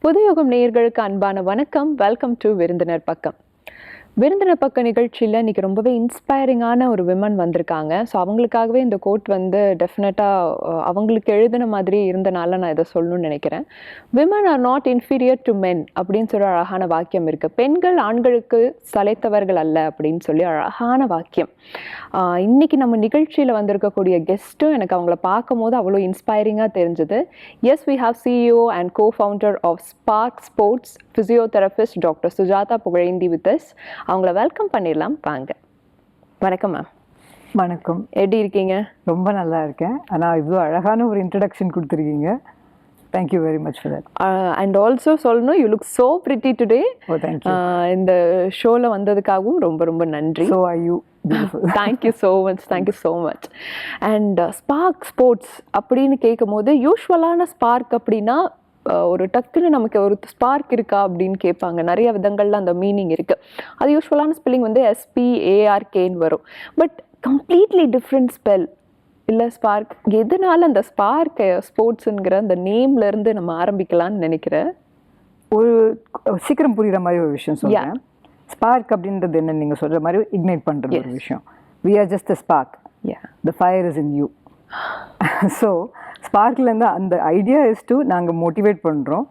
புதுயுகம் நேயர்களுக்கு அன்பான வணக்கம். வெல்கம் டு விருந்தினர் பக்கம். விருந்தினர் பக்க நிகழ்ச்சியில் இன்றைக்கி ரொம்பவே இன்ஸ்பைரிங்கான ஒரு விமன் வந்திருக்காங்க. ஸோ அவங்களுக்காகவே இந்த கோட் வந்து டெஃபினட்டாக அவங்களுக்கு எழுதின மாதிரி இருந்தனால நான் இதை சொல்லணும்னு நினைக்கிறேன். Women R not inferior to men அப்படின்னு சொல்லி அழகான வாக்கியம் இருக்குது. பெண்கள் ஆண்களுக்கு சளைத்தவர்கள் அல்ல அப்படின்னு சொல்லி அழகான வாக்கியம். இன்றைக்கி நம்ம நிகழ்ச்சியில் வந்திருக்கக்கூடிய கெஸ்ட்டும் எனக்கு அவங்கள பார்க்கும் போது அவ்வளோ இன்ஸ்பைரிங்காக தெரிஞ்சுது. Yes, we have CEO and cofounder of Spark Sports physiotherapist doctor Sujatha Pugazhendhi with us. அவங்கள வெல்கம் பண்ணிடலாம் வாங்க. வணக்கம் மேம். வணக்கம். எப்படி இருக்கீங்க? ரொம்ப நல்லா இருக்கேன். ஆனால் இவ்வளோ அழகான ஒரு இன்ட்ரடக்ஷன் கொடுத்துருக்கீங்க. Thank you very much for that. And also சொல்லணும், you look so pretty today. Oh, thank you. இந்த ஷோவில் வந்ததுக்காகவும் ரொம்ப ரொம்ப நன்றி. So are you. Thank you so much, thank you so much. And Spark Sports அப்படின்னு கேட்கும் போது யூஸ்வலான ஸ்பார்க் அப்படின்னா ஒரு டக்குன்னு நமக்கு ஒரு ஸ்பார்க் இருக்கா அப்படின்னு கேட்பாங்க. நிறைய விதங்களில் அந்த மீனிங் இருக்குது. அது யூஸ்வலான ஸ்பெல்லிங் வந்து SPARKன்னு வரும். பட் கம்ப்ளீட்லி டிஃப்ரெண்ட் ஸ்பெல் இல்லை ஸ்பார்க். எதனால அந்த ஸ்பார்க் ஸ்போர்ட்ஸுங்கிற அந்த நேம்லேருந்து நம்ம ஆரம்பிக்கலாம்னு நினைக்கிறேன். ஒரு சீக்கிரம் புரிகிற மாதிரி ஒரு விஷயம் சொல்கிறேன். ஸ்பார்க் அப்படின்றது என்ன, நீங்கள் சொல்கிற மாதிரி இக்னைட் பண்ணுறது ஒரு விஷயம். We are just a spark. The fire is in you. So ஸ்பார்க்லேருந்து அந்த ஐடியா இஸ் டு நாங்கள் மோட்டிவேட் பண்ணுறோம்.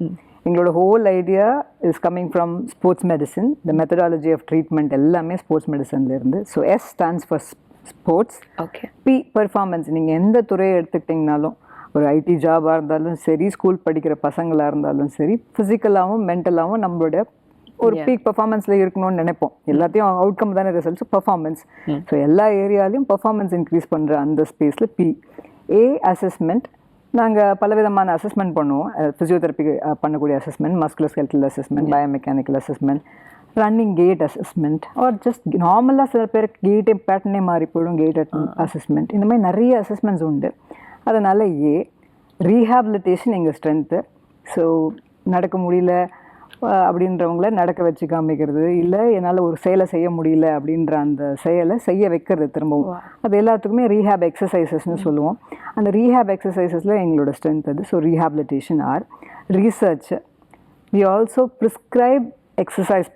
எங்களோட whole idea is coming from sports medicine. The methodology of treatment எல்லாமே ஸ்போர்ட்ஸ் மெடிசன்லேருந்து. So S stands for sports. Okay. P performance. நீங்கள் எந்த துறையை எடுத்துக்கிட்டிங்கனாலும், ஒரு IT ஜாபாக இருந்தாலும் சரி, ஸ்கூல் படிக்கிற பசங்களாக இருந்தாலும் சரி, ஃபிசிக்கலாகவும் மென்டலாகவும் நம்மளோட ஒரு பீக் பர்ஃபார்மன்ஸில் இருக்கணும்னு நினைப்போம். எல்லாத்தையும் அவுட்கம் தானே ரிசல்ட்ஸ், பர்ஃபார்மன்ஸ். ஸோ எல்லா ஏரியாலையும் பர்ஃபார்மன்ஸ் இன்க்ரீஸ் பண்ணுற அந்த ஸ்பேஸில் P. A assessment. நாங்கள் பலவிதமான அசஸ்மெண்ட் பண்ணுவோம். ஃபிசியோதெரப்பி பண்ணக்கூடிய assessment, musculoskeletal assessment, biomechanical assessment, running gait assessment, or just நார்மலாக சில பேருக்கு கேட்டே பேட்டர்னே மாறி போயிடும், கேட் அசஸ்மெண்ட். இந்த மாதிரி நிறைய அசஸ்மெண்ட்ஸ் உண்டு. அதனால் ரீஹாபிலிட்டேஷன் எங்கள் ஸ்ட்ரென்த்து. ஸோ நடக்க முடியல அப்படின்றவங்கள நடக்க வச்சு காமிக்கிறது, இல்லை என்னால் ஒரு செயலை செய்ய முடியல அப்படின்ற அந்த செயலை செய்ய வைக்கிறது திரும்பவும். அது எல்லாத்துக்குமே ரீஹேப் எக்ஸசைசஸ்ன்னு சொல்லுவோம். அந்த ரீஹேப் எக்ஸசைசஸில் எங்களோட ஸ்ட்ரென்த் அது. So rehabilitation. Or research. We also prescribe exercise.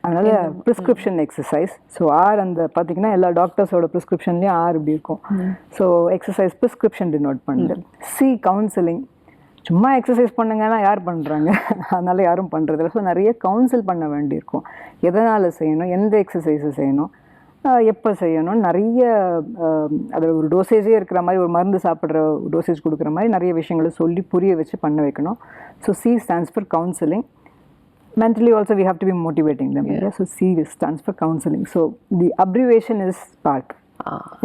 அதனால் ப்ரிஸ்கிரிப்ஷன் எக்ஸசைஸ். ஸோ ஆர் அந்த பார்த்திங்கன்னா எல்லா டாக்டர்ஸோட ப்ரிஸ்கிரிப்ஷன்லேயும் ஆர் இப்படி இருக்கும். ஸோ எக்ஸசைஸ் ப்ரிஸ்கிரிப்ஷன் டினோட் பண்ணுது. C counselling. சும்மா எக்ஸசைஸ் பண்ணுங்கன்னா யார் பண்ணுறாங்க, அதனால் யாரும் பண்ணுறதில்ல. ஸோ நிறைய கவுன்சில் பண்ண வேண்டியிருக்கும். எதனால் செய்யணும், எந்த எக்ஸசைஸை செய்யணும், எப்போ செய்யணும், நிறைய அதில் ஒரு டோசேஜே இருக்கிற மாதிரி, ஒரு மருந்து சாப்பிட்ற டோசேஜ் கொடுக்குற மாதிரி நிறைய விஷயங்களை சொல்லி புரிய வச்சு பண்ண வைக்கணும். So C stands for counselling. Mentally also we have to be motivating them. So C stands for counseling. So the abbreviation is SPARK.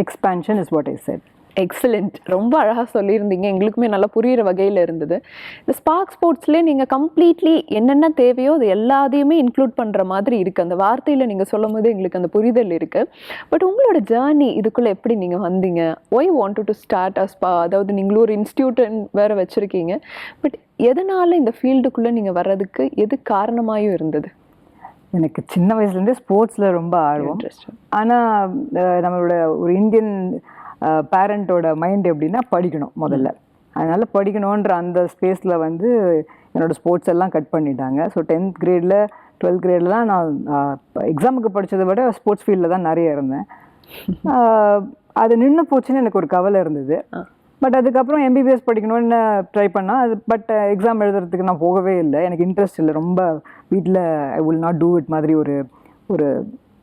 Expansion is what I said. Excellent. ரொம்ப அழகாக சொல்லியிருந்தீங்க. எங்களுக்குமே நல்லா புரிகிற வகையில் இருந்தது. இந்த ஸ்பார்க் ஸ்போர்ட்ஸ்லேயே நீங்கள் கம்ப்ளீட்லி என்னென்ன தேவையோ அது எல்லாத்தையுமே இன்க்ளூட் பண்ணுற மாதிரி இருக்குது. அந்த வார்த்தையில் நீங்கள் சொல்லும் போது எங்களுக்கு அந்த புரிதல் இருக்குது. பட் உங்களோட ஜேர்னி இதுக்குள்ளே எப்படி நீங்கள் வந்தீங்க? ஒய் வாண்டட் டு ஸ்டார்ட் அதாவது நீங்களும் ஒரு இன்ஸ்டியூட் வேறு வச்சுருக்கீங்க. பட் எதனால் இந்த ஃபீல்டுக்குள்ளே நீங்கள் வர்றதுக்கு எது காரணமாகவும் இருந்தது? எனக்கு சின்ன வயசுலேருந்தே ஸ்போர்ட்ஸில் ரொம்ப ஆர்வம். ஆனால் நம்மளோட ஒரு இந்தியன் பேரண்ட்டோட மைண்ட் எப்படின்னா படிக்கணும் முதல்ல. அதனால் படிக்கணுன்ற அந்த ஸ்பேஸில் வந்து என்னோடய ஸ்போர்ட்ஸ் எல்லாம் கட் பண்ணிட்டாங்க. ஸோ 10th கிரேடில் 12th கிரேட்லாம் நான் எக்ஸாமுக்கு படித்ததை விட ஸ்போர்ட்ஸ் ஃபீல்டில் தான் நிறைய இருந்தேன். அது நின்று போச்சுன்னு எனக்கு ஒரு கவலை இருந்தது. பட் அதுக்கப்புறம் MBBS படிக்கணும்னு ட்ரை பண்ணால் அது பட் எக்ஸாம் எழுதுறதுக்கு நான் போகவே இல்லை. எனக்கு இன்ட்ரெஸ்ட் இல்லை. ரொம்ப வீட்டில் I will not do it மாதிரி ஒரு ஒரு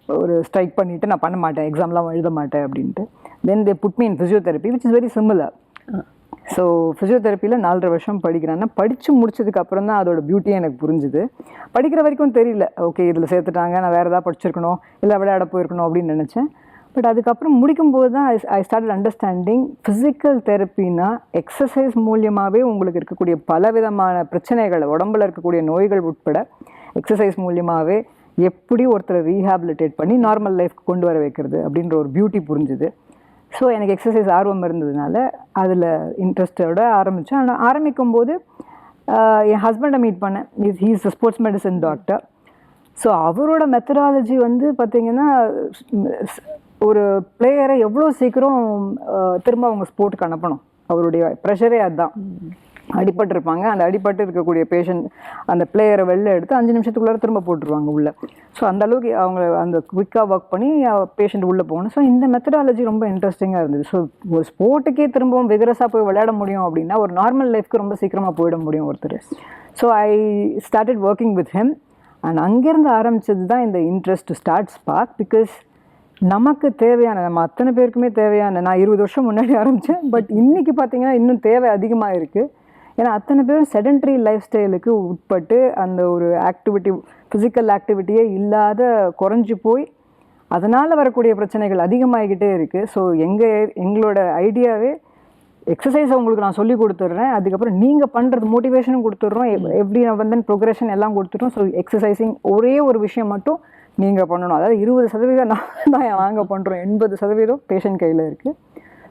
ஒரு ஸ்ட்ரைக் பண்ணிவிட்டு நான் பண்ண மாட்டேன், எக்ஸாம்லாம் எழுத மாட்டேன் அப்படின்ட்டு. Then they put me in physiotherapy which is very similar. So ஃபிசியோதெரப்பியில் 4.5 வருஷம் படிக்கிறேன்னா படித்து முடிச்சதுக்கப்புறம் தான் அதோட பியூட்டியே எனக்கு புரிஞ்சுது. படிக்கிற வரைக்கும் தெரியல, ஓகே இதில் சேர்த்துட்டாங்க, நான் வேறு ஏதாவது படிச்சிருக்கணும், இல்லை விளையாட போயிருக்கணும் அப்படின்னு நினச்சேன். பட் அதுக்கப்புறம் முடிக்கும்போது தான் ஐ ஸ்டார்டட் அண்டர்ஸ்டாண்டிங் ஃபிசிக்கல் தெரப்பின்னா எக்ஸசைஸ் மூலியமாகவே உங்களுக்கு இருக்கக்கூடிய பலவிதமான பிரச்சனைகள், உடம்பில் இருக்கக்கூடிய நோய்கள் உட்பட எக்ஸசைஸ் மூலியமாகவே எப்படி ஒருத்தரை ரீஹாபிலிட்டேட் பண்ணி நார்மல் லைஃப்க்கு கொண்டு வர வைக்கிறது அப்படின்ற ஒரு பியூட்டி புரிஞ்சுது. ஸோ எனக்கு எக்ஸசைஸ் ஆர்வம் இருந்ததுனால அதில் இன்ட்ரெஸ்டோட ஆரம்பித்தேன். ஆனால் ஆரம்பிக்கும்போது என் ஹஸ்பண்டை மீட் பண்ணேன். He is a sports medicine doctor. So அவரோட மெத்தடாலஜி வந்து பார்த்திங்கன்னா ஒரு பிளேயரை எவ்வளோ சீக்கிரம் திரும்ப அவங்க ஸ்போர்ட்டுக்கு அனுப்பணும், அவருடைய ப்ரெஷரே அதுதான். அடிபட்டிருப்பாங்க. அந்த அடிபட்டு இருக்கக்கூடிய பேஷண்ட் அந்த பிளேயரை வெளில எடுத்து 5 நிமிஷத்துக்குள்ளார திரும்ப போட்டுருவாங்க உள்ளே. ஸோ அந்தளவுக்கு அவங்க அந்த குவிக்காக ஒர்க் பண்ணி பேஷண்ட் உள்ளே போகணும். ஸோ இந்த மெத்தடாலஜி ரொம்ப இன்ட்ரெஸ்டிங்காக இருந்தது. ஸோ ஒரு ஸ்போர்ட்டுக்கே திரும்பவும் விகரஸாக போய் விளையாட முடியும் அப்படின்னா ஒரு நார்மல் லைஃப்க்கு ரொம்ப சீக்கிரமாக போயிட முடியும் ஒருத்தர். So I started working with him. And அங்கேருந்து ஆரம்பித்தது தான் இந்த interest to start spark. Because நமக்கு தேவையான, நம்ம அத்தனை பேருக்குமே தேவையான, நான் 20 வருஷம் முன்னாடி ஆரம்பித்தேன், பட் இன்றைக்கி பார்த்தீங்கன்னா இன்னும் தேவை அதிகமாக இருக்குது. ஏன்னா அத்தனை பேரும் செடன்ட்ரி லைஃப் ஸ்டைலுக்கு உட்பட்டு அந்த ஒரு ஆக்டிவிட்டி, ஃபிசிக்கல் ஆக்டிவிட்டியே இல்லாத குறைஞ்சி போய் அதனால் வரக்கூடிய பிரச்சனைகள் அதிகமாகிக்கிட்டே இருக்குது. ஸோ எங்களோட ஐடியாவே எக்ஸசைஸை உங்களுக்கு நான் சொல்லி கொடுத்துட்றேன், அதுக்கப்புறம் நீங்கள் பண்ணுறது மோட்டிவேஷனும் கொடுத்துட்றோம், எப்படி வந்து ப்ரோக்ரெஷன் எல்லாம் கொடுத்துட்டோம். ஸோ எக்ஸசைசிங் ஒரே ஒரு விஷயம் மட்டும் நீங்கள் பண்ணணும். அதாவது 20% நான் நாங்கள் பண்ணுறோம், 80% பேஷண்ட் கையில் இருக்குது.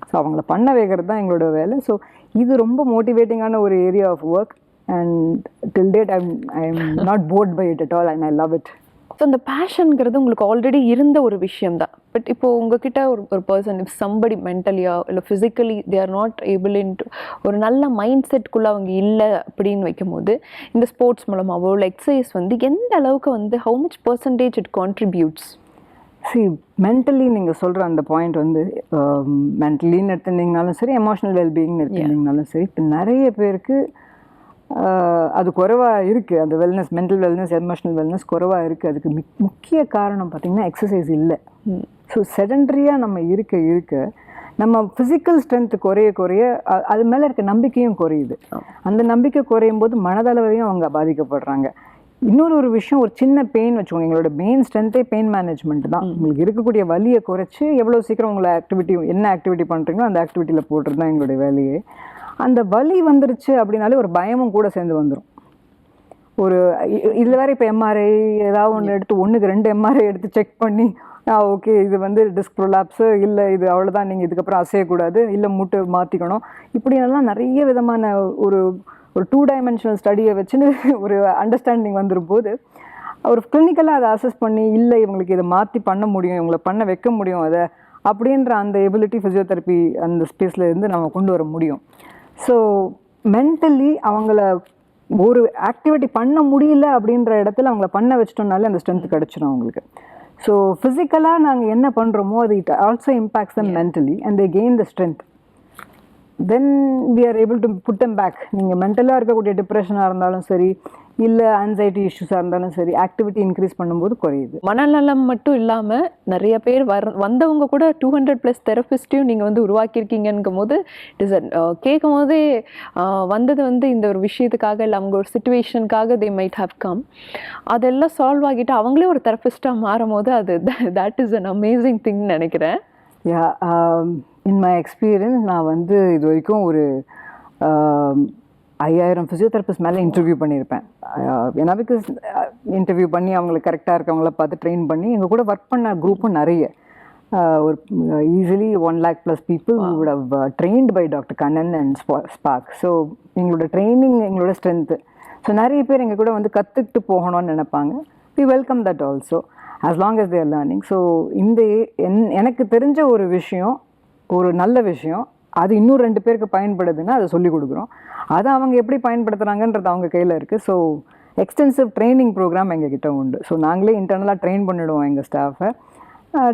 ஸோ அவங்கள பண்ண வைக்கிறது தான் எங்களோட வேலை. ஸோ இது ரொம்ப மோட்டிவேட்டிங்கான ஒரு area of work. And till date I am not bored by it at all and I love it. So அந்த பேஷனுங்கிறது உங்களுக்கு ஆல்ரெடி இருந்த ஒரு விஷயம் தான். பட் இப்போது உங்ககிட்ட ஒரு பர்சன் இஃப் சம்படி மென்டலியோ இல்லை physically they are not able into ஒரு நல்ல மைண்ட் செட்குள்ளே அவங்க இல்லை அப்படின்னு வைக்கும்போது இந்த ஸ்போர்ட்ஸ் மூலமாகவோ இல்லை எக்ஸசைஸ் வந்து எந்த அளவுக்கு வந்து how much percentage it contributes? Mentally நீங்கள் சொல்கிற அந்த பாயிண்ட் வந்து மென்டலின்னு எடுத்துருந்தீங்கனாலும் சரி, எமோஷனல் வெல்பீயிங்னு எடுத்துருந்தீங்கனாலும் சரி, இப்போ நிறைய பேருக்கு அது குறைவாக இருக்குது. அந்த wellness, mental wellness, emotional wellness குறைவாக இருக்குது. அதுக்கு முக்கிய காரணம் பார்த்திங்கன்னா எக்ஸசைஸ் இல்லை. ஸோ செடன்ட்ரியாக நம்ம இருக்க நம்ம ஃபிசிக்கல் ஸ்ட்ரென்த் குறைய அது மேலே இருக்க நம்பிக்கையும் குறையுது. அந்த நம்பிக்கை குறையும் போது மனதளவையும் அவங்க பாதிக்கப்படுறாங்க. இன்னொரு விஷயம், ஒரு சின்ன பெயின் வச்சுக்கோங்க, எங்களோட மெயின் ஸ்ட்ரென்த்தே பெயின் மேனேஜ்மெண்ட் தான். உங்களுக்கு இருக்கக்கூடிய வலியை குறைச்சி எவ்வளோ சீக்கிரம் உங்களை என்ன ஆக்டிவிட்டி பண்ணுறீங்களோ அந்த ஆக்டிவிட்டியில் போட்டுறது தான் எங்களுடைய வேலையே. அந்த வலி வந்துருச்சு அப்படின்னாலே ஒரு பயமும் கூட சேர்ந்து வந்துடும். ஒரு இதில் வேறு இப்போ எம்ஆர்ஐ ஏதாவது ஒன்று எடுத்து 1க்கு 2 எம்ஆர்ஐ எடுத்து செக் பண்ணி ஓகே இது வந்து டிஸ்க் ப்ரொலாப்ஸு, இல்லை இது அவ்வளோதான், நீங்கள் இதுக்கப்புறம் அசையக்கூடாது, இல்லை மூட்டை மாற்றிக்கணும், இப்படியெல்லாம் நிறைய விதமான ஒரு 2 டைமென்ஷனல் ஸ்டடியை வச்சுன்னு ஒரு அண்டர்ஸ்டாண்டிங் வந்துடும் போது ஒரு கிளினிக்கலாக அதை அசஸ் பண்ணி இல்லை இவங்களுக்கு இதை மாற்றி பண்ண முடியும், இவங்களை பண்ண வைக்க முடியும் அதை அப்படின்ற அந்த எபிலிட்டி ஃபிசியோதெரப்பி அந்த ஸ்பேஸில் இருந்து நம்ம கொண்டு வர முடியும். ஸோ மென்டலி அவங்கள ஒரு ஆக்டிவிட்டி பண்ண முடியல அப்படின்ற இடத்துல அவங்கள பண்ண வச்சிட்டோம்னாலே அந்த ஸ்ட்ரென்த் கிடச்சிடும் அவங்களுக்கு. ஸோ ஃபிசிக்கலாக நாங்கள் என்ன பண்ணுறோமோ அது it also impacts them mentally and they gain the strength. Then we are able to put them back. நீங்கள் மென்டலாக இருக்கக்கூடிய டிப்ரெஷனாக இருந்தாலும் சரி, இல்லை ஆன்சைட்டி இஷ்யூஸாக இருந்தாலும் சரி, ஆக்டிவிட்டி இன்க்ரீஸ் பண்ணும்போது குறையுது. மனநலம் மட்டும் இல்லாமல் நிறைய பேர் வந்தவங்க கூட 200+ தெரபிஸ்ட்டையும் நீங்கள் வந்து உருவாக்கியிருக்கீங்கங்கும் போது இட் இஸ் கேட்கும் போதே வந்தது வந்து இந்த ஒரு விஷயத்துக்காக இல்லை அவங்க ஒரு சிச்சுவேஷனுக்காக தே மைட் ஹவ் கம். அதெல்லாம் சால்வ் ஆகிட்டு அவங்களே ஒரு தெரபிஸ்டாக மாறும் போது அது தட் இஸ் அன் அமேசிங் திங்னு நினைக்கிறேன். யா, இன் மை எக்ஸ்பீரியன்ஸ் நான் வந்து இது வரைக்கும் ஒரு 5000 ஃபிசியோதெரபிஸ்ட் மேலே இன்டர்வியூ பண்ணியிருப்பேன். ஏன்னா பிகாஸ் இன்டர்வியூ பண்ணி அவங்களுக்கு கரெக்டாக இருக்கவங்கள பார்த்து ட்ரெயின் பண்ணி எங்கள் கூட ஒர்க் பண்ண குரூப்பும் நிறைய, ஒரு easily 1 lakh+ people would have trained by doctor Kannan and Spark. So எங்களோட ட்ரைனிங் எங்களோட ஸ்ட்ரென்த்து. ஸோ நிறைய பேர் எங்கள் கூட வந்து கற்றுக்கிட்டு போகணும்னு நினைப்பாங்க. We welcome that also as long as they are learning. So இந்த எனக்கு தெரிஞ்ச ஒரு விஷயம், ஒரு நல்ல விஷயம், அது இன்னும் 2 பேருக்கு பயன்படுதுன்னா அதை சொல்லிக் கொடுக்குறோம். அதை அவங்க எப்படி பயன்படுத்துகிறாங்கன்றது அவங்க கையில் இருக்குது. ஸோ எக்ஸ்டென்சிவ் ட்ரைனிங் ப்ரோக்ராம் எங்ககிட்ட உண்டு. ஸோ நாங்களே இன்டர்னலாக ட்ரெயின் பண்ணிவிடுவோம் எங்கள் ஸ்டாஃபை.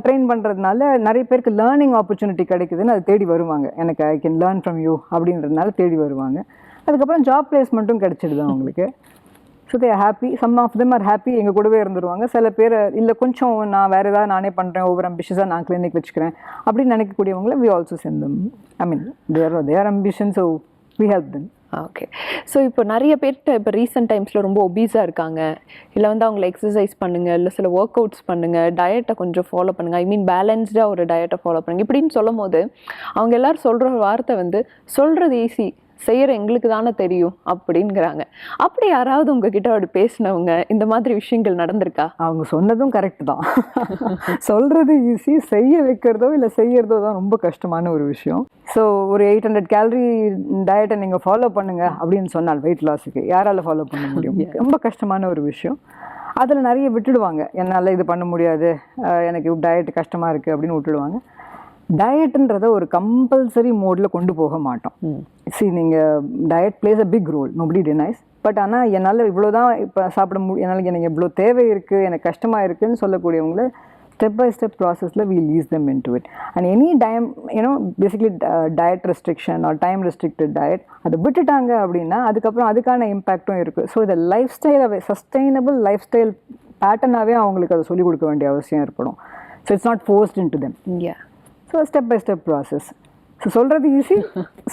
ட்ரெயின் பண்ணுறதுனால நிறைய பேருக்கு லேர்னிங் ஆப்பர்ச்சுனிட்டி கிடைக்குதுன்னு அது தேடி வருவாங்க. எனக்கு I can learn from you அப்படின்றதுனால தேடி வருவாங்க. அதுக்கப்புறம் ஜாப் பிளேஸ்மெண்ட்டும் கிடச்சிடுது அவங்களுக்கு. So they are happy. Some of them are happy, எங்கள் கூடவே இருந்துருவாங்க. சில பேர் இல்லை கொஞ்சம் நான் வேறு ஏதாவது நானே பண்ணுறேன், ஓவர் அம்பிஷியஸாக நான் கிளினிக் வச்சுக்கிறேன் அப்படின்னு நினைக்கக்கூடியவங்கள we also send them. I mean their ambition, so we help them. Okay. So இப்போ நிறைய பேர்கிட்ட இப்போ ரீசெண்ட் டைம்ஸில் ரொம்ப ஒபீஸாக இருக்காங்க, இல்லை வந்து அவங்கள எக்ஸசைஸ் பண்ணுங்கள், இல்லை சில ஒர்க் அவுட்ஸ் பண்ணுங்கள், டயட்டை கொஞ்சம் ஃபாலோ பண்ணுங்கள், ஐ மீன் பேலன்ஸ்டாக ஒரு டயட்டை ஃபாலோ பண்ணுங்கள் இப்படின்னு சொல்லும் போது அவங்க எல்லோரும் சொல்கிற வார்த்தை வந்து சொல்கிறது ஈஸி, செய்கிற எங்களுக்கு தானே தெரியும் அப்படிங்கிறாங்க. அப்படி யாராவது உங்ககிட்ட அப்படி பேசினவங்க இந்த மாதிரி விஷயங்கள் நடந்திருக்கா? அவங்க சொன்னதும் கரெக்ட் தான். சொல்கிறது ஈஸி, செய்ய வைக்கிறதோ இல்லை செய்யறதோ தான் ரொம்ப கஷ்டமான ஒரு விஷயம். ஸோ ஒரு 800 கேலரி டயட்டை நீங்கள் ஃபாலோ பண்ணுங்க அப்படின்னு சொன்னால் வெயிட் லாஸுக்கு யாரால் ஃபாலோ பண்ண முடியும்? ரொம்ப கஷ்டமான ஒரு விஷயம். அதில் நிறைய விட்டுடுவாங்க, என்னால் இது பண்ண முடியாது, எனக்கு டயட் கஷ்டமாக இருக்குது அப்படின்னு விட்டுடுவாங்க. டயட்டுன்றத ஒரு கம்பல்சரி மோடில் கொண்டு போக மாட்டோம். நீங்கள் diet plays a big role, nobody denies. But ஆனால் என்னால் இவ்வளோதான் இப்போ சாப்பிட என்னால் எனக்கு இவ்வளோ தேவை இருக்குது, எனக்கு கஷ்டமாக இருக்குதுன்னு சொல்லக்கூடியவங்கள step by step processல we'll ease them into it. And any time, basically diet restriction or time restricted diet, அதை விட்டுட்டாங்க அப்படின்னா அதுக்கப்புறம் அதுக்கான இம்பேக்டும் இருக்குது. ஸோ இதை லைஃப் ஸ்டைலாகவே சஸ்டைனபிள் லைஃப் ஸ்டைல் பேட்டர்னாகவே அவங்களுக்கு அதை சொல்லிக் கொடுக்க வேண்டிய அவசியம் ஏற்படும். So it's not forced in to them. So step by step process. So சொல்கிறது ஈஸி,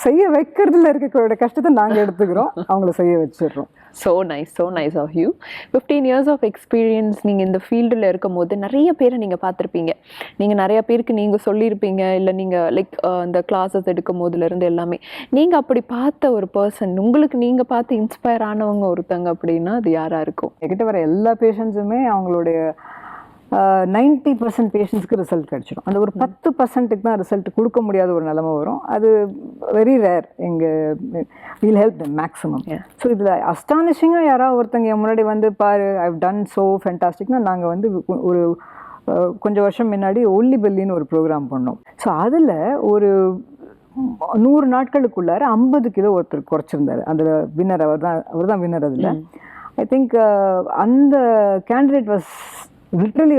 செய்ய வைக்கிறதுல இருக்கக்கூடிய கஷ்டத்தை நாங்கள் எடுத்துக்கிறோம், அவங்கள செய்ய வச்சிடுறோம். So nice of you. 15 years of experience நீங்கள் இந்த ஃபீல்டில் இருக்கும் போது நிறைய பேரை நீங்கள் பார்த்துருப்பீங்க. நீங்கள் நிறைய பேருக்கு நீங்கள் சொல்லியிருப்பீங்க, இல்லை நீங்கள் லைக் இந்த கிளாஸஸ் எடுக்கும் போதுலேருந்து எல்லாமே. நீங்கள் அப்படி பார்த்த ஒரு பர்சன், உங்களுக்கு நீங்கள் பார்த்து இன்ஸ்பயர் ஆனவங்க ஒருத்தங்க அப்படின்னா அது யாராக இருக்கும்? என்கிட்ட வர எல்லா பேஷண்ட்ஸுமே அவங்களுடைய 90% பேஷண்ட்ஸ்க்கு ரிசல்ட் கிடச்சிடும். அந்த ஒரு 10%க்கு தான் ரிசல்ட் கொடுக்க முடியாத ஒரு நிலைமை வரும். அது very rare. Will help the maximum. So இதில் அஸ்டானிஷிங்காக யாராவது ஒருத்தங்க என் முன்னாடி வந்து பாரு ஐவ் டன் ஸோ ஃபென்டாஸ்டிக்னா, நாங்கள் வந்து ஒரு கொஞ்சம் வருஷம் முன்னாடி ஒல்லி பெல்லின்னு ஒரு ப்ரோக்ராம் பண்ணோம். ஸோ அதில் ஒரு 100 நாட்களுக்குள்ளார 50 கிலோ ஒருத்தர் குறைச்சிருந்தார். அதில் வின்னர் அவர் தான் வின்னர். அதில் ஐ திங்க் அந்த கேண்டிடேட் வாஸ் லிட்ரலி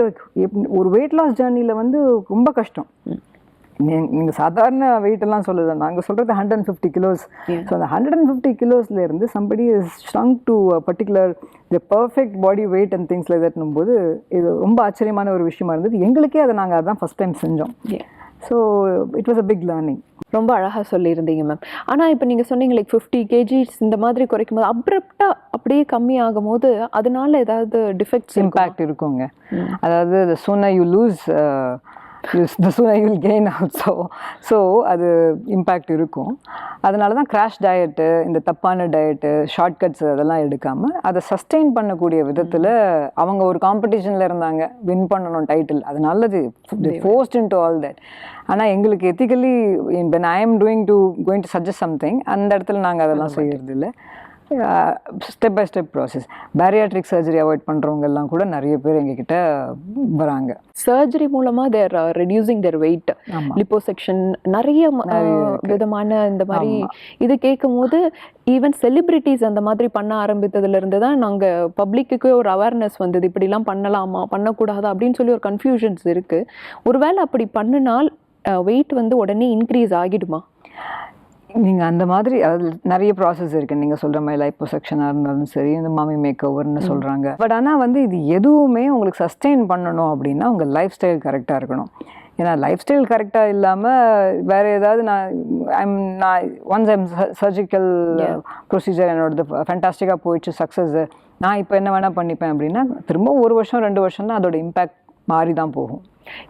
ஒரு வெயிட் லாஸ் ஜேர்னியில் வந்து ரொம்ப கஷ்டம். நீங்கள் சாதாரண வெயிட்டெல்லாம் சொல்லுது, நாங்கள் சொல்கிறது 150 கிலோஸ். ஸோ அந்த 150 கிலோஸ்லேருந்து somebody strong to particular the perfect body weight and things like தட்னும் போது இது ரொம்ப ஆச்சரியமான ஒரு விஷயமா இருந்தது எங்களுக்கே. அதை நாங்கள் அதான் ஃபஸ்ட் டைம் செஞ்சோம். So it was a big learning. ரொம்ப அழகாக சொல்லியிருந்தீங்க மேம். ஆனால் இப்போ நீங்கள் சொன்னீங்க லைக் 50 kgs இந்த மாதிரி குறைக்கும் போது அப்ரப்டாக அப்படியே கம்மி ஆகும் போது அதனால ஏதாவது டிஃபெக்ட்ஸ் இம்பேக்ட் இருக்குங்க. அதாவது the sooner you lose the sooner you will gain also. So அது இம்பேக்ட் இருக்கும். அதனால தான் கிராஷ் டயட்டு, இந்த தப்பான டயட்டு, ஷார்ட்கட்ஸ் அதெல்லாம் எடுக்காமல் அதை சஸ்டெயின் பண்ணக்கூடிய விதத்தில் அவங்க ஒரு காம்படிஷனில் இருந்தாங்க, வின் பண்ணணும் டைட்டில், அதனால அது forced in to all that. ஆனால் எங்களுக்கு ethically when I am going to suggest something, அந்த இடத்துல நாங்கள் அதெல்லாம் செய்கிறது இல்லை. Step by step process. Bariatric surgery avoid பண்ணுறவங்க எல்லாம் கூட நிறைய பேர் எங்ககிட்ட வராங்க. சர்ஜரி மூலமாக their reducing their weight, liposuction, நிறைய விதமான இந்த மாதிரி இது கேட்கும் போது ஈவன் செலிபிரிட்டிஸ் அந்த மாதிரி பண்ண ஆரம்பித்ததுலேருந்து தான் நாங்கள் பப்ளிக்கு ஒரு அவேர்னஸ் வந்தது, இப்படிலாம் பண்ணலாமா பண்ணக்கூடாதா அப்படின்னு சொல்லி ஒரு கன்ஃபியூஷன்ஸ் இருக்குது. ஒருவேளை அப்படி பண்ணினால் வெயிட் வந்து உடனே இன்க்ரீஸ் ஆகிடுமா? நீங்கள் அந்த மாதிரி அதில் நிறைய ப்ராசஸ் இருக்குது. நீங்கள் சொல்கிற மாதிரி லைப்போசெக்ஷனாக இருந்தாலும் சரி, இந்த மாமி மேக் ஓவர்னு சொல்கிறாங்க. பட் ஆனால் வந்து இது எதுவுமே உங்களுக்கு சஸ்டெயின் பண்ணணும் அப்படின்னா உங்கள் லைஃப் ஸ்டைல் கரெக்டாக இருக்கணும். ஏன்னா லைஃப் ஸ்டைல் கரெக்டாக இல்லாமல் வேறு ஏதாவது நான் ஒன்ஸ் ஐம் சர்ஜிக்கல் ப்ரொசீஜர் என்னோடது ஃபேண்டாஸ்டிக்காக போயிடுச்சு, சக்ஸஸ், நான் இப்போ என்ன வேணால் பண்ணிப்பேன் அப்படின்னா திரும்ப 1 வருஷம் 2 வருஷம் தான் அதோட இம்பேக்ட் மாறி தான் போகும்.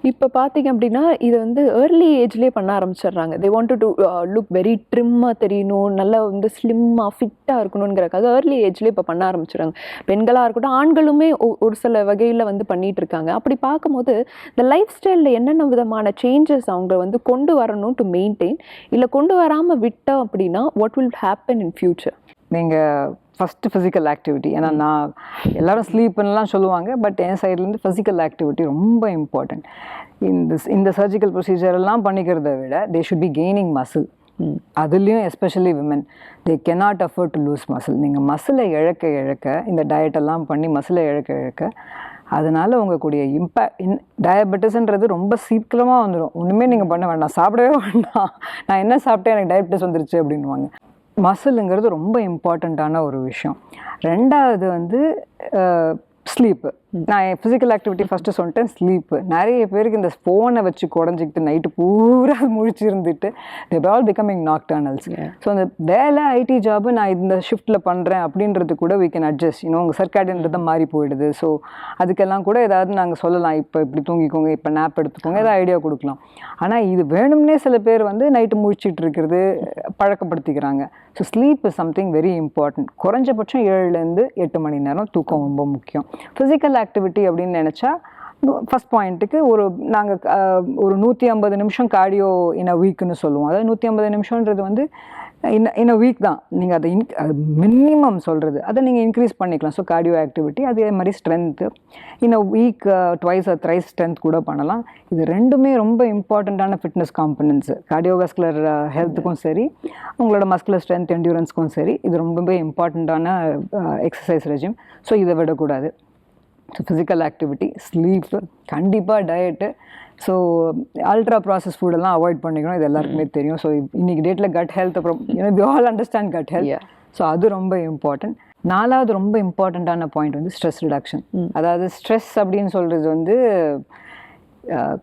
இப்போ பார்த்தீங்க அப்படின்னா இது வந்து ஏர்லி ஏஜ்லேயே பண்ண ஆரம்பிச்சிடுறாங்க. They want to look very ட்ரிம்மாக தெரியணும், நல்லா வந்து ஸ்லிம்மாக ஃபிட்டாக இருக்கணுங்கிறக்காக ஏர்லி ஏஜ்லேயே இப்போ பண்ண ஆரம்பிச்சிடுறாங்க. பெண்களாக இருக்கட்டும், ஆண்களுமே ஒரு சில வகையில் வந்து பண்ணிகிட்டு இருக்காங்க. அப்படி பார்க்கும்போது இந்த லைஃப் ஸ்டைலில் என்னென்ன விதமான சேஞ்சஸ் அவங்க வந்து கொண்டு வரணும் டு மெயின்டைன், இல்லை கொண்டு வராமல் விட்டோம் அப்படின்னா what will happen in future? நீங்கள் ஃபஸ்ட்டு ஃபிசிக்கல் ஆக்டிவிட்டி, ஏன்னா நான் எல்லோரும் ஸ்லீப்புன்னெலாம் சொல்லுவாங்க, பட் என் சைட்லேருந்து ஃபிசிக்கல் ஆக்டிவிட்டி ரொம்ப இம்பார்ட்டண்ட். இந்த சர்ஜிக்கல் ப்ரொசீஜரெல்லாம் பண்ணிக்கிறத விட they should be gaining muscle. அதுலேயும் especially women, they cannot afford to lose muscle. நீங்கள் மசிலை இழக்க இந்த டயட்டெல்லாம் பண்ணி மசிலை இழக்க அதனால் உங்கள் கூடிய டயபெட்டிஸ்ன்றது ரொம்ப சீக்கிரமாக வந்துடும். ஒன்றுமே நீங்கள் பண்ண வேண்டாம், சாப்பிடவே வேண்டாம், நான் என்ன சாப்பிட்டேன் எனக்கு டயபெட்டிஸ் வந்துருச்சு அப்படின்வாங்க. மசிலுங்கிறது ரொம்ப இம்பார்ட்டண்ட்டான ஒரு விஷயம். ரெண்டாவது வந்து ஸ்லீப்பு. நான் ஃபிசிக்கல் ஆக்டிவிட்டி ஃபஸ்ட்டு சொல்லிட்டேன், ஸ்லீப்பு. நிறைய பேருக்கு இந்த ஃபோனை வச்சு குடஞ்சிக்கிட்டு நைட்டு பூரா முழிச்சு இருந்துட்டு தேர் ஆல் பிகமிங் நாக்டர்னல்ஸ். ஸோ அந்த வேலை ஐடி ஜாபு நான் இந்த ஷிஃப்ட்டில் பண்ணுறேன் அப்படின்றது கூட we can adjust. உங்கள் சர்க்காடியன்றது மாறி போயிடுது. ஸோ அதுக்கெல்லாம் கூட ஏதாவது நாங்கள் சொல்லலாம், இப்போ இப்படி தூங்கிக்கோங்க, இப்போ நேப் எடுத்துக்கோங்க, ஏதாவது ஐடியா கொடுக்கலாம். ஆனால் இது வேணும்னே சில பேர் வந்து நைட்டு முழிச்சிட்டு இருக்கிறது பழக்கப்படுத்திக்கிறாங்க. So sleep is something very important. குறைஞ்சபட்சம் 7லேருந்து 8 மணி நேரம் தூக்கம் ரொம்ப முக்கியம். ஃபிசிக்கல் ஆக்டிவிட்டி அப்படின்னு நினச்சா ஃபஸ்ட் பாயிண்ட்டுக்கு நாங்கள் ஒரு 150 நிமிஷம் கார்டியோ இன் அ வீக்குன்னு சொல்லுவோம். அதாவது 150 நிமிஷம்ன்றது வந்து இன் அ வீக் தான் நீங்கள் அதை மினிமம் சொல்கிறது அதை நீங்கள் இன்க்ரீஸ் பண்ணிக்கலாம். ஸோ கார்டியோ ஆக்டிவிட்டி, அதே மாதிரி strength in a week twice or thrice strength கூட பண்ணலாம். இது ரெண்டுமே ரொம்ப இம்பார்ட்டண்ட்டான ஃபிட்னஸ் காம்பனன்ட்ஸு. கார்டியோவாஸ்குலர் ஹெல்த்துக்கும் சரி, உங்களோட மஸ்குலர் ஸ்ட்ரென்த் என்டியூரன்ஸ்க்கும் சரி, இது ரொம்பவே இம்பார்ட்டண்ட்டான எக்ஸசைஸ் ரெஜிம். ஸோ இதை விடக்கூடாது. ஸோ ஃபிசிக்கல் ஆக்டிவிட்டி, ஸ்லீப்பு, கண்டிப்பாக டயட்டு. ஸோ அல்ட்ரா ப்ராசஸ் ஃபுட்டெல்லாம் அவாய்ட் பண்ணிக்கணும். இது எல்லாருக்குமே தெரியும். ஸோ இன்னைக்கு டேட்டில் கட் ஹெல்த், அப்புறம் we all understand gut health. So அது ரொம்ப இம்பார்ட்டன்ட். 4வது ரொம்ப இம்பார்ட்டண்ட்டான பாயிண்ட் வந்து ஸ்ட்ரெஸ் ரிடக்ஷன். அதாவது ஸ்ட்ரெஸ் அப்படின்னு சொல்கிறது வந்து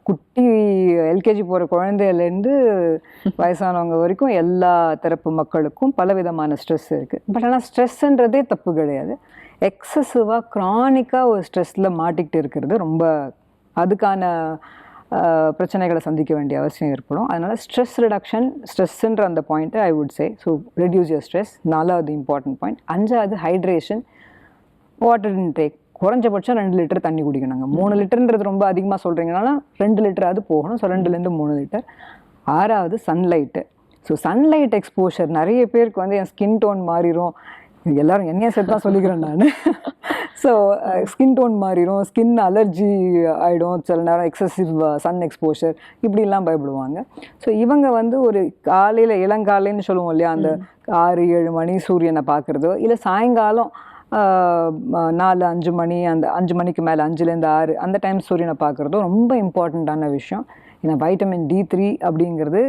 குட்டி எல்கேஜி போகிற குழந்தையிலேருந்து வயசானவங்க வரைக்கும் எல்லா தரப்பு மக்களுக்கும் பலவிதமான ஸ்ட்ரெஸ் இருக்குது. பட் ஆனால் ஸ்ட்ரெஸ்ஸுன்றதே தப்பு கிடையாது. எக்ஸசிவாக க்ரானிக்காக ஒரு ஸ்ட்ரெஸ்ஸில் மாட்டிக்கிட்டு இருக்கிறது ரொம்ப அதுக்கான பிரச்சனைகளை சந்திக்க வேண்டிய அவசியம் ஏற்படும். அதனால் ஸ்ட்ரெஸ் ரிடக்ஷன், ஸ்ட்ரெஸ்ஸுன்ற அந்த பாயிண்ட்டை I would say. So reduce your stress, 4வது இம்பார்ட்டன்ட் பாயிண்ட். 5வது ஹைட்ரேஷன், வாட்டர் இன்டேக். குறைஞ்சபட்சம் 2 லிட்டர் தண்ணி குடிக்கணுங்க. 3 லிட்டர்ன்றது ரொம்ப அதிகமாக சொல்கிறீங்கனால 2 லிட்டராவது போகணும். ஸோ 2லேருந்து 3 லிட்டர். 6வது சன்லைட்டு. ஸோ சன்லைட் எக்ஸ்போஷர், நிறைய பேருக்கு வந்து என் ஸ்கின் டோன் மாறிடும், எல்லோரும் என்னையே சேர்த்து தான் சொல்லிக்கிறேன் நான். ஸோ ஸ்கின் டோன் மாறிடும், ஸ்கின் அலர்ஜி ஆகிடும், சில நேரம் எக்ஸசிவ் சன் எக்ஸ்போஷர், இப்படிலாம் பயப்படுவாங்க. ஸோ இவங்க வந்து ஒரு காலையில் இளங்காலைன்னு சொல்லுவோம் இல்லையா, அந்த 6-7 மணி சூரியனை பார்க்குறதோ, இல்லை சாயங்காலம் 4-5 மணி, அந்த 5 மணிக்கு மேலே 5லேருந்து 6 அந்த டைம் சூரியனை பார்க்குறதும் ரொம்ப இம்பார்ட்டண்ட்டான விஷயம். ஏன்னா வைட்டமின் D3 அப்படிங்கிறது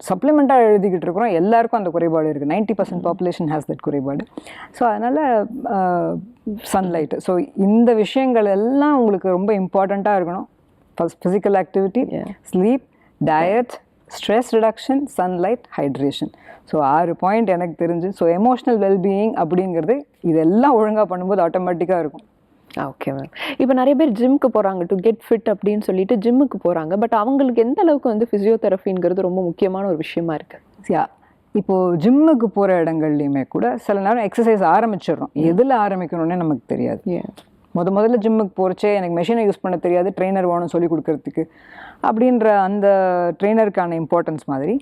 சப்ளிமெண்ட்டாக எழுதிக்கிட்டு இருக்கிறோம். எல்லாருக்கும் அந்த குறைபாடு இருக்குது. 90% பாப்புலேஷன் ஹேஸ் தட் குறைபாடு. ஸோ அதனால் சன்லைட்டு. ஸோ இந்த விஷயங்கள் எல்லாம் உங்களுக்கு ரொம்ப இம்பார்ட்டண்ட்டாக இருக்கணும். First physical activity, sleep, diet, stress reduction, sunlight, hydration. So 6 point எனக்கு தெரிஞ்சு. ஸோ எமோஷ்னல் வெல்பீயிங் அப்படிங்கிறது இதெல்லாம் ஒழுங்காக பண்ணும்போது ஆட்டோமேட்டிக்காக இருக்கும். Okay ma'am. இப்போ நிறைய பேர் ஜிம்முக்கு போகிறாங்க, டு கெட் ஃபிட் அப்படின்னு சொல்லிட்டு ஜிம்முக்கு போகிறாங்க. பட் அவங்களுக்கு எந்த அளவுக்கு வந்து ஃபிசியோதெரபிங்கிறது ரொம்ப முக்கியமான ஒரு விஷயமா இருக்குது? இப்போது ஜிம்முக்கு போகிற இடங்கள்லையுமே கூட சில நேரம் எக்ஸசைஸ் ஆரம்பிச்சிடுறோம். எதில் ஆரம்பிக்கணும்னே நமக்கு தெரியாது. முதல்ல ஜிம்முக்கு போகிறச்சே எனக்கு மெஷினை யூஸ் பண்ண தெரியாது, ட்ரெயினர் வேணும் சொல்லி கொடுக்கறதுக்கு அப்படின்ற அந்த ட்ரெயினருக்கான இம்பார்ட்டன்ஸ் மாதிரி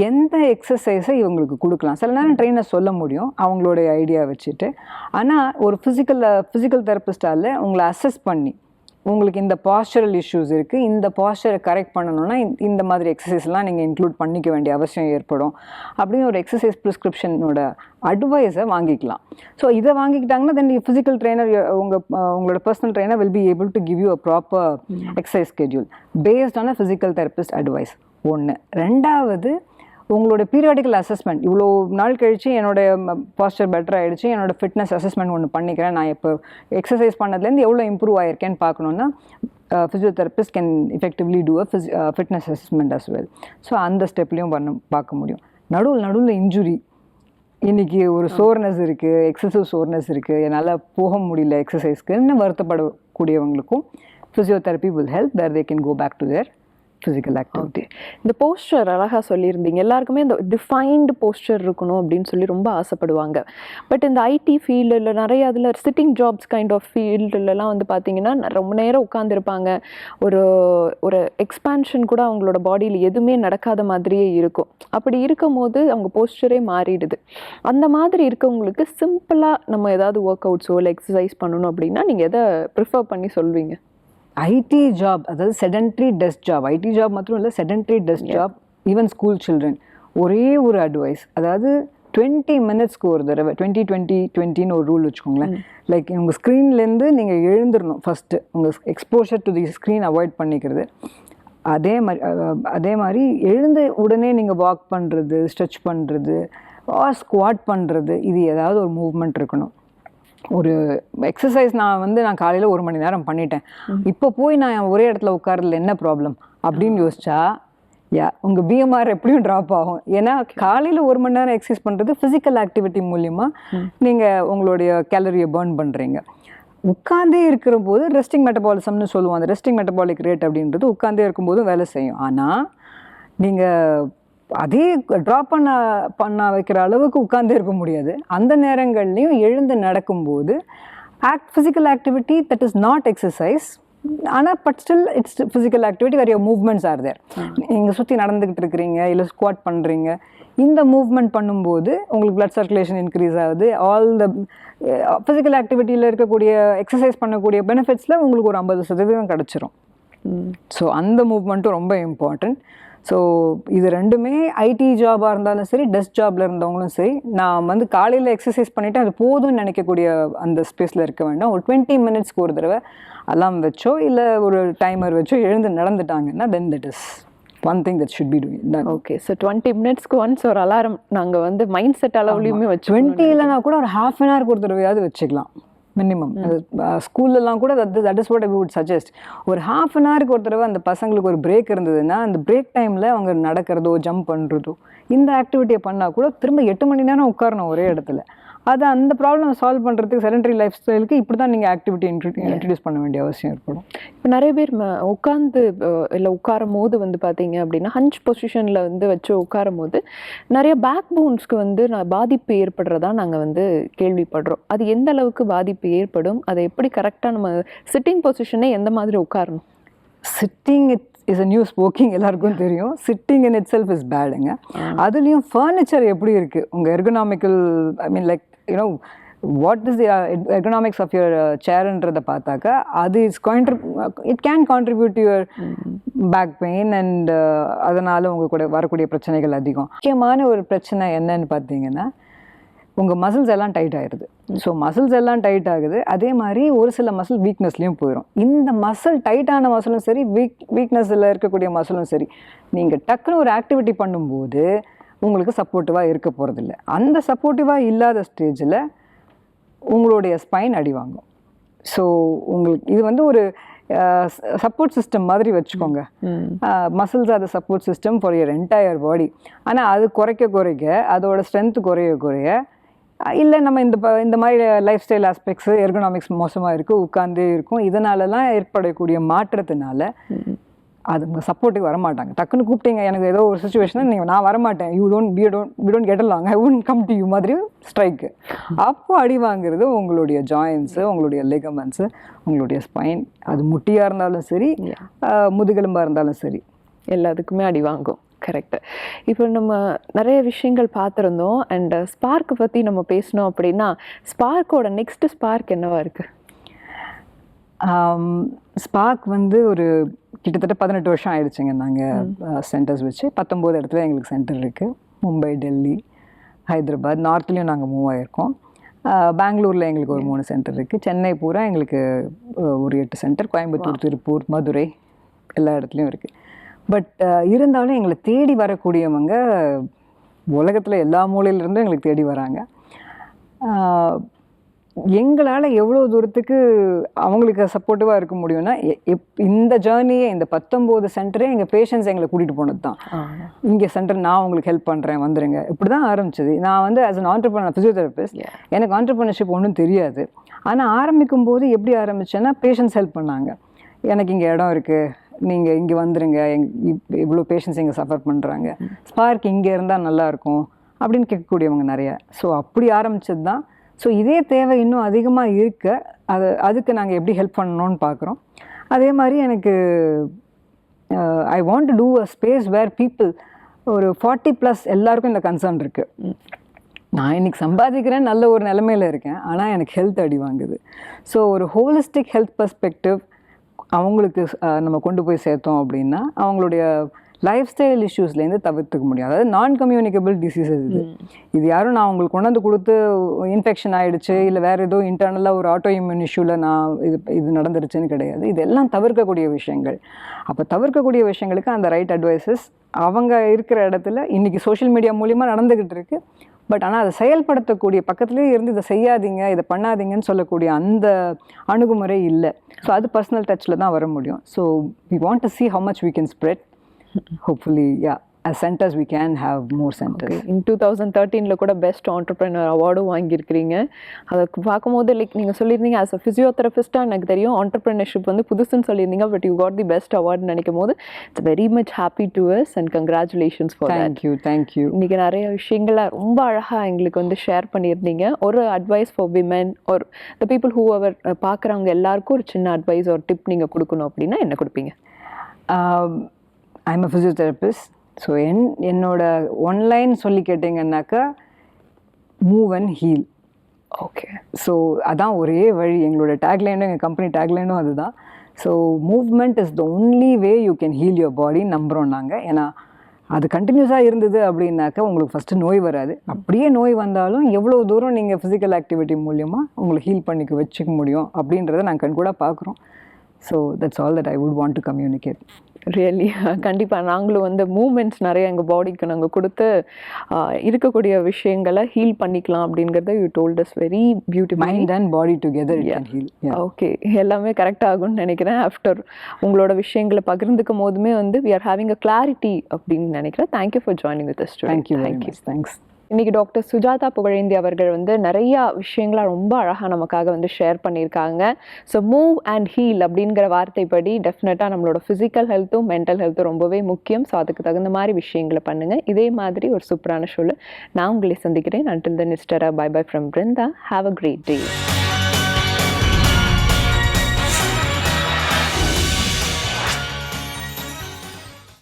எந்த எக்ஸசைஸை இவங்களுக்கு கொடுக்கலாம். சில நேரம் ட்ரெயினர் சொல்ல முடியும் அவங்களுடைய ஐடியா வச்சுட்டு. ஆனால் ஒரு ஃபிசிக்கல் தெரபிஸ்டால் உங்களை அசஸ் பண்ணி உங்களுக்கு இந்த பாஸ்டரல் இஷ்யூஸ் இருக்குது, இந்த பாஸ்டரை கரெக்ட் பண்ணணும்னா இந்த மாதிரி எக்ஸசைஸ்லாம் நீங்கள் இன்க்ளூட் பண்ணிக்க வேண்டிய அவசியம் ஏற்படும் அப்படின்னு ஒரு எக்ஸசைஸ் ப்ரிஸ்கிரிப்ஷனோட அட்வைஸை வாங்கிக்கலாம். ஸோ இதை வாங்கிக்கிட்டாங்கன்னா தென் ஃபிசிக்கல் ட்ரெயினர், உங்களோட personal trainer will be able to give you a proper exercise schedule based on a physical therapist advice. 1. 2வது உங்களோட பீரியாடிக்கல் அசஸ்மெண்ட். இவ்வளோ நாள் கழித்து என்னோட பாஸ்டர் பெட்டர் ஆகிடுச்சு, என்னோட ஃபிட்னஸ் அசஸ்மெண்ட் ஒன்று பண்ணிக்கிறேன், நான் இப்போ எக்ஸசைஸ் பண்ணதுலேருந்து எவ்வளோ இம்ப்ரூவ் ஆகிருக்கேன்னு பார்க்கணுன்னா physiotherapist can effectively do a fitness assessment as well. So அந்த ஸ்டெப்லேயும் பார்க்க முடியும். நடுவில் இன்ஜுரி, இன்றைக்கி ஒரு சோர்னஸ் இருக்குது, எக்ஸசிவ் சோர்னஸ் இருக்குது, என்னால் போக முடியல எக்ஸசைஸ்க்குன்னு வருத்தப்படக்கூடியவங்களுக்கும் physiotherapy will help where they can go back to their physical activity. இந்த போஸ்டர் அழகாக சொல்லியிருந்தீங்க. எல்லாருக்குமே இந்த டிஃபைன்டு போஸ்டர் இருக்கணும் அப்படின்னு சொல்லி ரொம்ப ஆசைப்படுவாங்க. பட் இந்த ஐடி ஃபீல்டில் நிறைய அதில் சிட்டிங் ஜாப்ஸ் கைண்ட் ஆஃப் ஃபீல்டுலலாம் வந்து பார்த்திங்கன்னா ரொம்ப நேரம் உட்காந்துருப்பாங்க. ஒரு எக்ஸ்பான்ஷன் கூட அவங்களோட பாடியில் எதுவுமே நடக்காத மாதிரியே இருக்கும். அப்படி இருக்கும் போது அவங்க போஸ்டரே மாறிடுது. அந்த மாதிரி இருக்கவங்களுக்கு சிம்பிளாக நம்ம ஏதாவது ஒர்க் அவுட்ஸோ இல்லை எக்ஸசைஸ் பண்ணணும் அப்படின்னா நீங்கள் எதை ப்ரிஃபர் பண்ணி சொல்வீங்க? ஐடி ஜாப், அதாவது sedentary desk job. IT job மாத்திரம் இல்லை, sedentary desk job, even school children, ஒரே ஒரு அட்வைஸ். அதாவது 20 மினிட்ஸ்க்கு ஒரு தடவை 20-20-20ன்னு ஒரு ரூல் வச்சுக்கோங்களேன். லைக் உங்கள் ஸ்க்ரீன்லேருந்து நீங்கள் எழுந்துடணும். ஃபஸ்ட்டு உங்கள் exposure to the screen avoid பண்ணிக்கிறது. அதே மாதிரி எழுந்து உடனே நீங்கள் வாக் பண்ணுறது, ஸ்ட்ரெச் பண்ணுறது, ஸ்குவாட் பண்ணுறது, இது ஏதாவது ஒரு மூவ்மெண்ட் இருக்கணும். ஒரு எக்ஸசைஸ் நான் காலையில் 1 மணி நேரம் பண்ணிட்டேன், இப்போ போய் நான் ஒரே இடத்துல உட்காரல என்ன ப்ராப்ளம் அப்படின்னு யோசிச்சா உங்கள் பிஎம்ஆர் எப்படியும் ட்ராப் ஆகும். ஏன்னா காலையில் 1 மணி நேரம் எக்ஸசைஸ் பண்ணுறது ஃபிசிக்கல் ஆக்டிவிட்டி மூலிமா நீங்கள் உங்களுடைய கேலரியை பர்ன் பண்ணுறீங்க. உட்காந்தே இருக்கிற போது ரெஸ்டிங் மெட்டபாலிசம்னு சொல்லுவோம். அந்த ரெஸ்டிங் மெட்டபாலிக் ரேட் அப்படின்றது உட்காந்தே இருக்கும்போதும் வேலை செய்யும். ஆனால் நீங்கள் அதே ட்ராப் பண்ண வைக்கிற அளவுக்கு உட்கார்ந்தே இருக்க முடியாது. அந்த நேரங்கள்லையும் எழுந்து நடக்கும்போது physical activity that is not exercise, ஆனால் but still it's physical activity where your movements are there. நீங்கள் சுற்றி நடந்துக்கிட்டு இருக்கிறீங்க, இல்லை ஸ்குவாட் பண்ணுறீங்க, இந்த மூவ்மெண்ட் பண்ணும்போது உங்களுக்கு blood சர்க்குலேஷன் இன்க்ரீஸ் ஆகுது. ஆல் த ஃபிசிக்கல் ஆக்டிவிட்டியில் இருக்கக்கூடிய எக்ஸசைஸ் பண்ணக்கூடிய பெனிஃபிட்ஸில் உங்களுக்கு ஒரு 50% கிடச்சிரும். ஸோ அந்த மூவ்மெண்ட்டும் ரொம்ப இம்பார்ட்டண்ட். ஸோ இது ரெண்டுமே ஐடி ஜாபாக இருந்தாலும் சரி, டெஸ்க் ஜாபில் இருந்தவங்களும் சரி, நான் வந்து காலையில் எக்ஸசைஸ் பண்ணிவிட்டு அது போதும்னு நினைக்கக்கூடிய அந்த ஸ்பேஸில் இருக்க வேண்டாம். ஒரு 20 மினிட்ஸ்க்கு ஒரு தடவை அலாம் வச்சோ இல்லை ஒரு டைமர் வச்சோ எழுந்து நடந்துட்டாங்கன்னா then that is one thing that should be doing. Okay, so 20 மினிட்ஸ்க்கு ஒன்ஸ் ஒரு அலாரம் நாங்கள் வந்து மைண்ட் செட் அளவுலையுமே வச்சு 20 இல்லைனா கூட ஒரு ஹாஃப் அன் ஹவருக்கு ஒரு தடவையாவது வச்சுக்கலாம் மினிமம். ஸ்கூல்லலாம் கூட that is what I would suggest. ஒரு ஹாஃப் அன் ஹவருக்கு ஒரு தடவை அந்த பசங்களுக்கு ஒரு பிரேக் இருந்ததுன்னா அந்த பிரேக் டைமில் அவங்க நடக்கிறதோ ஜம்ப் பண்ணுறதோ இந்த ஆக்டிவிட்டியை பண்ணால் கூட திரும்ப 8 மணி நேரம் உட்காரணும் ஒரே இடத்துல. அது அந்த ப்ராப்ளம் சால்வ் பண்ணுறதுக்கு செடன்டரி லைஃப் ஸ்டைலுக்கு இப்படி தான் நீங்கள் ஆக்டிவிட்டி இன்ட்ரடியூஸ் பண்ண வேண்டிய அவசியம் ஏற்படும். இப்போ நிறைய பேர் உட்காந்து இல்லை உட்காரும் போது வந்து பார்த்தீங்க அப்படின்னா ஹஞ்ச் பொசிஷனில் வந்து வச்சு உட்காரும் போது நிறைய பேக் போன்ஸ்க்கு வந்து பாதிப்பு ஏற்படுறதா நாங்கள் வந்து கேள்விப்படுறோம். அது எந்த அளவுக்கு பாதிப்பு ஏற்படும், அதை எப்படி கரெக்டாக நம்ம சிட்டிங் பொசிஷனே எந்த மாதிரி உட்காரணும்? Sitting is a new smoking எல்லாருக்கும் தெரியும். Sitting in itself is பேடுங்க. அதுலேயும் ஃபர்னிச்சர் எப்படி இருக்குது உங்கள் ergonomical, I mean like you know what is the ergonomics of your சேர்ன்றதை பார்த்தாக்கா அது it can contribute to your back pain and அதனால் உங்கள் கூட வரக்கூடிய பிரச்சனைகள் அதிகம். முக்கியமான ஒரு பிரச்சனை என்னன்னு பார்த்தீங்கன்னா உங்கள் மசில்ஸ் எல்லாம் டைட் ஆகிடுது. ஸோ மசில்ஸ் எல்லாம் டைட் ஆகுது, அதே மாதிரி ஒரு சில மசில் வீக்னஸ்லேயும் போயிடும். இந்த மசில் டைட்டான மசிலும் சரி, வீக்னஸில் இருக்கக்கூடிய மசிலும் சரி, நீங்கள் டக்குன்னு ஒரு ஆக்டிவிட்டி பண்ணும்போது உங்களுக்கு சப்போர்ட்டிவாக இருக்க போகிறதில்ல. அந்த சப்போர்ட்டிவாக இல்லாத ஸ்டேஜில் உங்களுடைய ஸ்பைன் அடி வாங்கும். ஸோ உங்களுக்கு இது வந்து ஒரு சப்போர்ட் சிஸ்டம் மாதிரி வச்சுக்கோங்க. Muscles R the support system for your entire பாடி. ஆனால் அது குறைக்க அதோட ஸ்ட்ரென்த் குறைய இல்லை நம்ம இந்த மாதிரி லைஃப் ஸ்டைல் ஆஸ்பெக்ட்ஸு எர்கனாமிக்ஸ் மோசமாக இருக்குது, உட்காந்தே இருக்கும், இதனாலலாம் ஏற்படக்கூடிய மாற்றத்தினால அது சப்போர்ட்டுக்கு வரமாட்டாங்க. டக்குன்னு கூப்பிட்டீங்க எனக்கு ஏதோ ஒரு சுச்சுவேஷன், நீங்கள் நான் வரமாட்டேன், we don't get along, I would come to you மாதிரி ஸ்ட்ரைக்கு. அப்போ அடி வாங்குறது உங்களுடைய ஜாயின்ஸு, உங்களுடைய லிகமெண்ட்ஸு, உங்களுடைய ஸ்பைன். அது முட்டியாக இருந்தாலும் சரி, முதுகெலும்பாக இருந்தாலும் சரி, எல்லாத்துக்குமே அடி வாங்கும். கரெக்டு. இப்போ நம்ம நிறைய விஷயங்கள் பார்த்துருந்தோம். அண்ட் ஸ்பார்க்கை பற்றி நம்ம பேசணும் அப்படின்னா ஸ்பார்க்கோட நெக்ஸ்ட் ஸ்பார்க் என்னவா இருக்குது? ஸ்பார்க் வந்து ஒரு கிட்டத்தட்ட 18 வருஷம் ஆயிடுச்சுங்க. நாங்கள் சென்டர்ஸ் வச்சு 19 இடத்துல எங்களுக்கு சென்டர் இருக்குது. மும்பை, டெல்லி, ஹைதராபாத், நார்த்லேயும் நாங்கள் மூவ் ஆகிருக்கோம். பெங்களூரில் எங்களுக்கு ஒரு 3 சென்டர் இருக்குது. சென்னை பூரா எங்களுக்கு ஒரு 8 சென்டர், கோயம்புத்தூர், திருப்பூர், மதுரை எல்லா இடத்துலையும் இருக்குது. பட் இருந்தாலும் எங்களை தேடி வரக்கூடியவங்க உலகத்தில் எல்லா மூலையிலேருந்தும் எங்களுக்கு தேடி வராங்க. எங்களால் எவ்வளோ தூரத்துக்கு அவங்களுக்கு சப்போர்ட்டிவாக இருக்க முடியும்னா இந்த ஜேர்னியை, இந்த 19 சென்டரே எங்கள் பேஷண்ட்ஸ் எங்களை கூட்டிகிட்டு போனது தான். இங்கே சென்டர் நான் உங்களுக்கு ஹெல்ப் பண்ணுறேன், வந்துடுங்க, இப்படி தான் ஆரம்பிச்சது. நான் வந்து ஆஸ் அன் ஆண்டர்ப்ரனர், ஃபிசியோதெரபிஸ்ட், எனக்கு ஆண்டர்ப்ரனர்ஷிப் ஒன்றும் தெரியாது. ஆனால் ஆரம்பிக்கும் போது எப்படி ஆரம்பித்தேன்னா பேஷண்ட்ஸ் ஹெல்ப் பண்ணாங்க. எனக்கு இங்கே இடம் இருக்குது, நீங்கள் இங்கே வந்துடுங்க, இவ்வளோ பேஷண்ட்ஸ் இங்கே சஃபர் பண்ணுறாங்க, ஸ்பார்க் இங்கே இருந்தால் நல்லாயிருக்கும் அப்படின்னு கேட்கக்கூடியவங்க நிறைய. ஸோ அப்படி ஆரம்பித்தது தான். ஸோ இதே தேவை இன்னும் அதிகமாக இருக்க அதுக்கு நாங்கள் எப்படி ஹெல்ப் பண்ணணும்னு பார்க்குறோம். அதே மாதிரி எனக்கு I want to do a space where people, ஒரு 40+ எல்லாருக்கும் இந்த கன்சர்ன் இருக்குது. நான் இன்றைக்கி சம்பாதிக்கிறேன், நல்ல ஒரு நிலைமையில் இருக்கேன், ஆனால் எனக்கு ஹெல்த் அடி வாங்குது. ஸோ ஒரு ஹோலிஸ்டிக் ஹெல்த் பர்ஸ்பெக்டிவ் அவங்களுக்கு நம்ம கொண்டு போய் சேர்த்தோம் அப்படின்னா அவங்களுடைய லைஃப் ஸ்டைல் இஷ்யூஸ்லேருந்து தவிர்த்துக்க முடியும். அதாவது நான் கம்யூனிகபிள் டிசீசஸ் இது யாரும் நான் உங்களுக்கு கொண்டாந்து கொடுத்து இன்ஃபெக்ஷன் ஆகிடுச்சு இல்லை வேறு ஏதோ இன்டர்னலாக ஒரு ஆட்டோ இம்யூன் இஷ்யூவில் நான் இது நடந்துருச்சுன்னு கிடையாது. இதெல்லாம் தவிர்க்கக்கூடிய விஷயங்கள். அப்போ தவிர்க்கக்கூடிய விஷயங்களுக்கு அந்த ரைட் அட்வைசஸ் அவங்க இருக்கிற இடத்துல இன்றைக்கி சோஷியல் மீடியா மூலிமா நடந்துக்கிட்டு இருக்குது. பட் ஆனால் அதை செயல்படுத்தக்கூடிய பக்கத்துலேயே இருந்து இதை செய்யாதீங்க, இதை பண்ணாதீங்கன்னு சொல்லக்கூடிய அந்த அணுகுமுறை இல்லை. ஸோ அது பர்சனல் டச்சில் தான் வர முடியும். So we want to see how much we can spread. Hopefully, yeah, as centers we can have more centers. In 2013 கூட பெஸ்ட் ஆண்டர்ப்ரனர் அவார்டும் வாங்கியிருக்கிறீங்க. அதை பார்க்கும்போது லைக் நீங்கள் சொல்லியிருந்தீங்க ஆஸ் அ ஃபிசியோதெரபிஸ்ட்டாக எனக்கு தெரியும் ஆண்டர்ப்ரனர்ஷிப் வந்து புதுசுன்னு சொல்லியிருந்தீங்க. But you got the best அவார்டுன்னு நினைக்கும் போது it's very much happy to us and congratulations for that. Thank you. இன்றைக்கி நிறைய விஷயங்களை ரொம்ப அழகாக எங்களுக்கு வந்து ஷேர் பண்ணியிருந்தீங்க. ஒரு அட்வைஸ் ஃபார் விமென் ஒரு த பீப்புள் ஹூ அவர் பார்க்குறவங்க எல்லாருக்கும் ஒரு சின்ன அட்வைஸ் ஒரு டிப் நீங்கள் கொடுக்கணும் அப்படின்னா என்ன கொடுப்பீங்க? I'm a physiotherapist. ஸோ என்னோட ஒன்லைன் சொல்லி கேட்டிங்கன்னாக்கா move and heal. Okay. So அதான் ஒரே வழி. எங்களோட டேக்லைனும் எங்கள் கம்பெனி டேக்லைனும் அதுதான். So movement is the only way you can heal your body நம்புகிறோம் நாங்கள். ஏன்னா அது கண்டினியூஸாக இருந்தது அப்படின்னாக்கா உங்களுக்கு ஃபஸ்ட்டு நோய் வராது. அப்படியே நோய் வந்தாலும் எவ்வளோ தூரம் நீங்கள் ஃபிசிக்கல் ஆக்டிவிட்டி மூலியமாக உங்களை ஹீல் பண்ணிக்க வச்சுக்க முடியும் அப்படின்றத நாங்கள் கண்கூட பார்க்குறோம். So that's all that I would want to communicate. Really கண்டிப்பாக நாங்களும் வந்து மூமெண்ட்ஸ் நிறைய எங்கள் பாடிக்கு நாங்கள் கொடுத்து இருக்கக்கூடிய விஷயங்களை ஹீல் பண்ணிக்கலாம் அப்படிங்கிறத you told us very beautiful. Mind and body together it can heal. Okay, எல்லாமே கரெக்ட் ஆகும்னு நினைக்கிறேன். ஆஃப்டர் உங்களோட விஷயங்களை பகிர்ந்துக்கும் போதுமே வந்து we are having a clarity அப்படின்னு நினைக்கிறேன். Thank you for joining with us. Thank you. Thanks. இன்னைக்கு டாக்டர் சுஜாதா புகழேந்தி அவர்கள் வந்து நிறையா விஷயங்களை ரொம்ப அழகாக நமக்காக வந்து ஷேர் பண்ணியிருக்காங்க. ஸோ மூவ் அண்ட் ஹீல் அப்படிங்கிற வார்த்தைப்படி டெஃபினட்டாக நம்மளோட ஃபிசிக்கல் ஹெல்த்தும் மென்டல் ஹெல்த்தும் ரொம்பவே முக்கியம். ஸோ அதுக்கு தகுந்த மாதிரி விஷயங்களை பண்ணுங்கள். இதே மாதிரி ஒரு சூப்பரான ஷோவில் நான் உங்களை சந்திக்கிறேன். அன்டில் தென் இஸ்டரா bye bye from Brinda. Have a great day.